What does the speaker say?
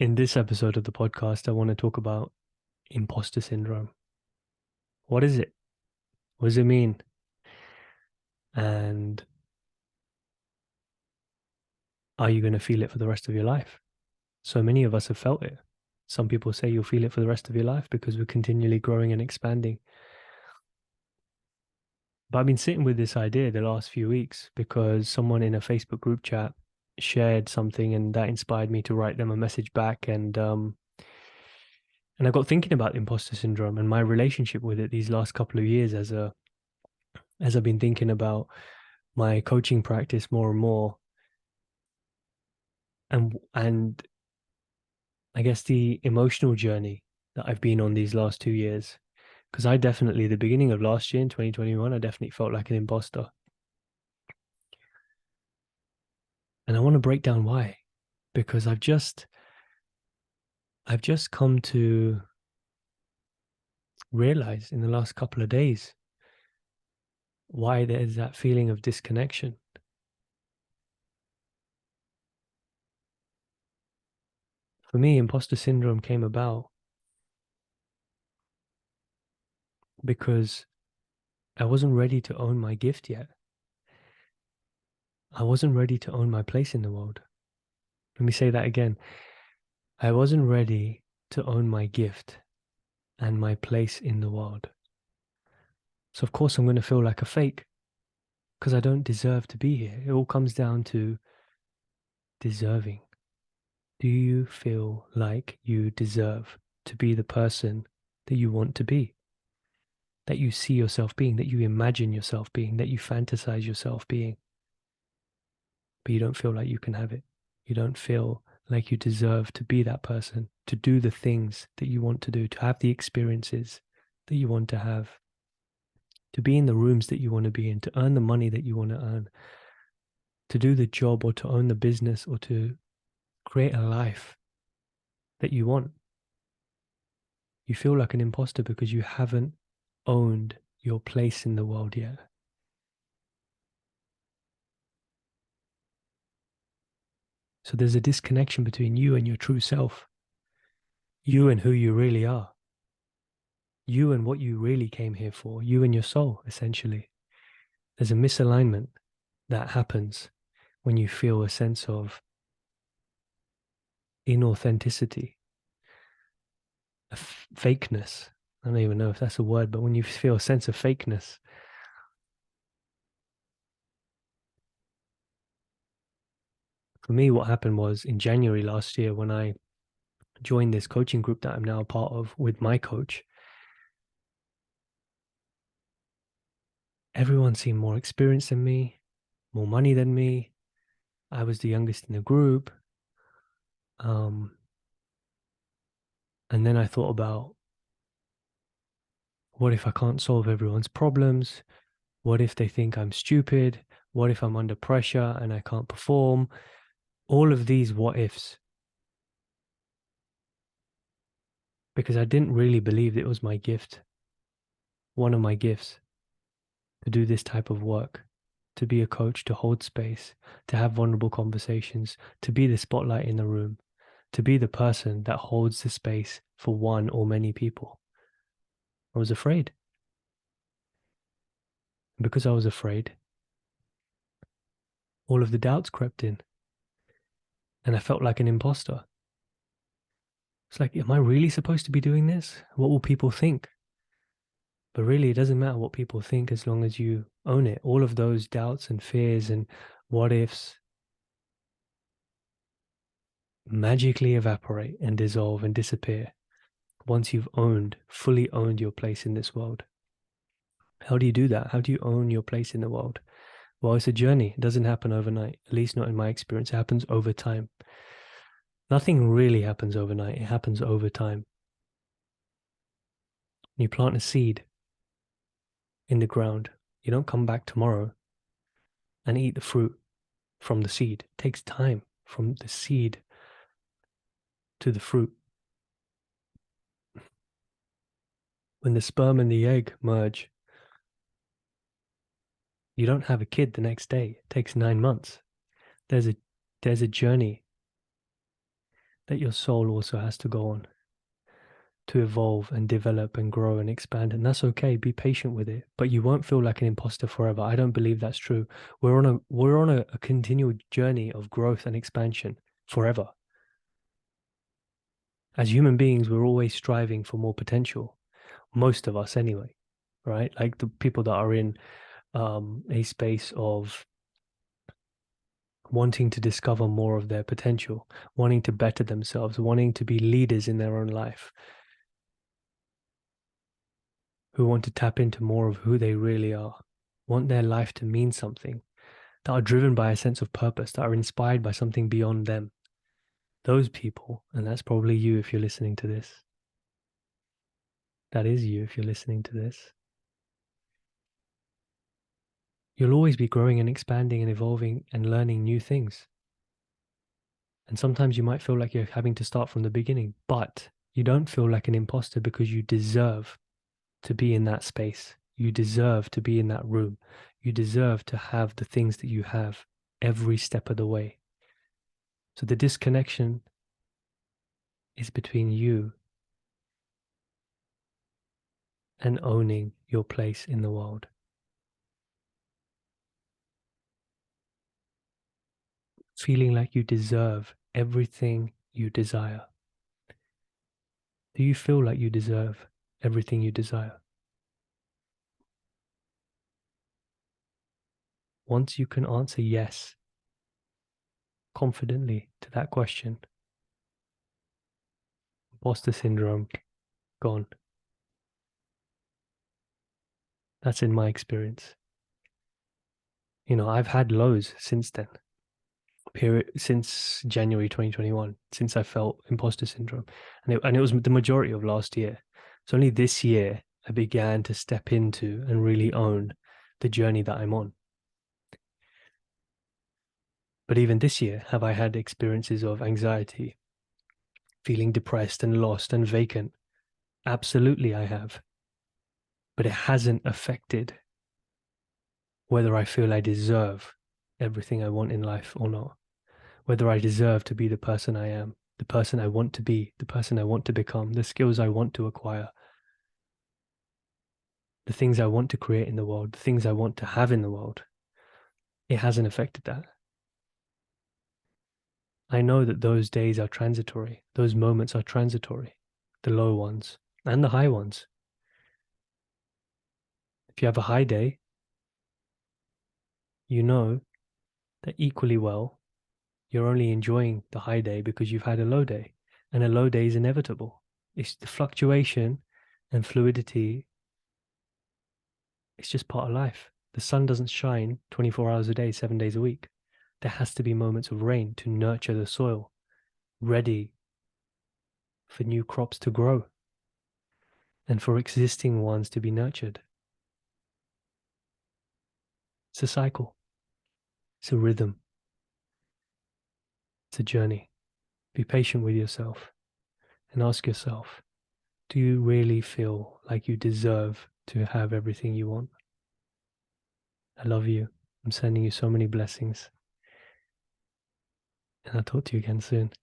In this episode of the podcast, I want to talk about imposter syndrome. What is it? What does it mean? And are you going to feel it for the rest of your life? So many of us have felt it. Some people say you'll feel it for the rest of your life because we're continually growing and expanding. But I've been sitting with this idea the last few weeks because someone in a Facebook group chat shared something and that inspired me to write them a message back. And I got thinking about imposter syndrome and my relationship with it these last couple of years as I've been thinking about my coaching practice more and more, and I guess the emotional journey that I've been on these last 2 years. Because I definitely, the beginning of last year in 2021, I definitely felt like an imposter. And I want to break down why. Because I've just come to realize in the last couple of days why there's that feeling of disconnection. For me, imposter syndrome came about because I wasn't ready to own my gift yet. I wasn't ready to own my place in the world. Let me say that again. I wasn't ready to own my gift and my place in the world. So, of course, I'm going to feel like a fake because I don't deserve to be here. It all comes down to deserving. Do you feel like you deserve to be the person that you want to be, that you see yourself being, that you imagine yourself being, that you fantasize yourself being, but you don't feel like you can have it? You don't feel like you deserve to be that person, to do the things that you want to do, to have the experiences that you want to have, to be in the rooms that you want to be in, to earn the money that you want to earn, to do the job or to own the business or to create a life that you want. You feel like an imposter because you haven't owned your place in the world yet. So there's a disconnection between you and your true self, you and who you really are, you and what you really came here for, you and your soul, essentially. There's a misalignment that happens when you feel a sense of inauthenticity, a fakeness. I don't even know if that's a word, but when you feel a sense of fakeness, for me, what happened was in January last year when I joined this coaching group that I'm now a part of with my coach, everyone seemed more experienced than me, more money than me. I was the youngest in the group. Um, and then I thought about what if I can't solve everyone's problems? What if they think I'm stupid? What if I'm under pressure and I can't perform? All of these what ifs. Because I didn't really believe it was my gift, one of my gifts, to do this type of work, to be a coach, to hold space, to have vulnerable conversations, to be the spotlight in the room, to be the person that holds the space for one or many people. I was afraid. And because I was afraid, all of the doubts crept in and I felt like an imposter. It's like, am I really supposed to be doing this? What will people think? But really, it doesn't matter what people think as long as you own it. All of those doubts and fears and what ifs magically evaporate and dissolve and disappear once you've fully owned your place in this world. How do you do that? How do you own your place in the world? Well, it's a journey. It doesn't happen overnight, at least not in my experience. It happens over time. Nothing really happens overnight. It happens over time. You plant a seed in the ground. You don't come back tomorrow and eat the fruit from the seed. It takes time from the seed to the fruit. When the sperm and the egg merge, you don't have a kid the next day. It takes 9 months. There's a there's a journey that your soul also has to go on to evolve and develop and grow and expand. And that's okay. Be patient with it. But you won't feel like an imposter forever. I don't believe that's true. We're on a continual journey of growth and expansion forever. As human beings, we're always striving for more potential. Most of us anyway, right? Like the people that are in a space of wanting to discover more of their potential, wanting to better themselves, wanting to be leaders in their own life, who want to tap into more of who they really are, want their life to mean something, that are driven by a sense of purpose, that are inspired by something beyond them. Those people, and that's probably you if you're listening to this. That is you if you're listening to this. You'll always be growing and expanding and evolving and learning new things. And sometimes you might feel like you're having to start from the beginning, but you don't feel like an imposter because you deserve to be in that space. You deserve to be in that room. You deserve to have the things that you have every step of the way. So the disconnection is between you and owning your place in the world. Feeling like you deserve everything you desire. Do you feel like you deserve everything you desire? Once you can answer yes confidently to that question, imposter syndrome gone. That's in my experience. I've had lows since then, period, since January 2021, since I felt imposter syndrome. And it was the majority of last year. It's only this year I began to step into and really own the journey that I'm on. But even this year, have I had experiences of anxiety, feeling depressed and lost and vacant? Absolutely, I have. But it hasn't affected whether I feel I deserve everything I want in life or not, whether I deserve to be the person I am, the person I want to be, the person I want to become, the skills I want to acquire, the things I want to create in the world, the things I want to have in the world. It hasn't affected that. I know that those days are transitory, those moments are transitory, the low ones and the high ones. If you have a high day, you know that equally well, you're only enjoying the high day because you've had a low day, and a low day is inevitable. It's the fluctuation and fluidity. It's just part of life. The sun doesn't shine 24 hours a day, 7 days a week. There has to be moments of rain to nurture the soil, ready for new crops to grow and for existing ones to be nurtured. It's a cycle, it's a rhythm, it's a journey. Be patient with yourself and ask yourself, do you really feel like you deserve to have everything you want? I love you. I'm sending you so many blessings. And I'll talk to you again soon.